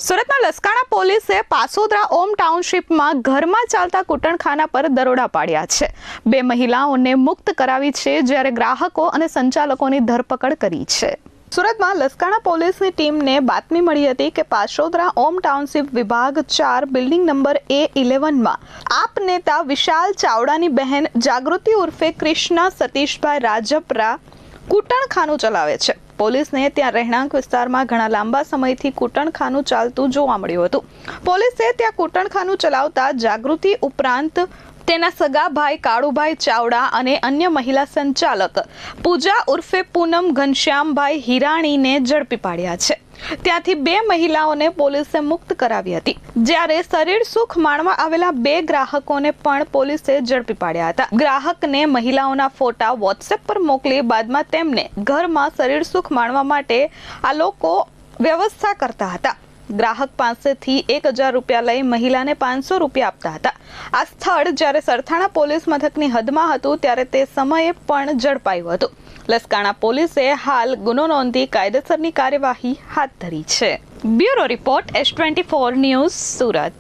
સુરતના લસકાણા પોલીસે પાસોદરા ઓમ ટાઉનશીપમાં ઘરમાં ચાલતા કૂટણખાના પર દરોડા પાડ્યા છે। 2 મહિલાઓને મુક્ત કરાવી છે, જ્યારે ગ્રાહકો અને સંચાલકોની ધરપકડ કરી છે। સુરતમાં લસકાણા પોલીસની ટીમને બાતમી મળી હતી કે પાસોદરા ઓમ ટાઉનશીપ વિભાગ 4 બિલ્ડિંગ નંબર A11માં આપ નેતા વિશાલ ચાવડાની બહેન જાગૃતિ ઉર્ફે કૃષ્ણા સતીશભાઈ રાજપરા કૂટણખાનું ચલાવે છે। પોલીસને ત્યાં રહેણાંક વિસ્તારમાં ઘણા લાંબા સમયથી કૂટણખાનું ચાલતું જોવા મળ્યું હતું। પોલીસે ત્યાં કૂટણખાનું ચલાવતા જાગૃતિ ઉપરાંત તેના સગા ભાઈ કાળુભાઈ ચાવડા અને અન્ય મહિલા સંચાલક પૂજા ઉર્ફે પૂનમ ઘનશ્યામભાઈ હિરાણીને ઝડપી પાડ્યા છે। ત્યાંથી 2 મહિલાઓને પોલીસે મુક્ત કરાવી હતી, જ્યારે શરીર સુખ માણવા આવેલા 2 ગ્રાહકોને પણ પોલીસે ઝડપી પાડ્યા હતા। ગ્રાહકને મહિલાઓના ફોટા વોટ્સએપ પર મોકલી બાદમાં તેમને ઘરમાં શરીર સુખ માણવા માટે આ લોકો વ્યવસ્થા કરતા હતા। ગ્રાહક પાસેથી 1000 રૂપિયા લઈ મહિલાને 500 રૂપિયા આપતા હતા। આ સ્થળ જ્યારે સરથાણા પોલીસ મથકની હદમાં હતું ત્યારે તે સમયે પણ ઝડપાયું હતું। લસકાણા પોલીસે હાલ ગુનો નોંધી કાયદેસરની કાર્યવાહી હાથ ધરી છે। Bureau report S24 news Surat.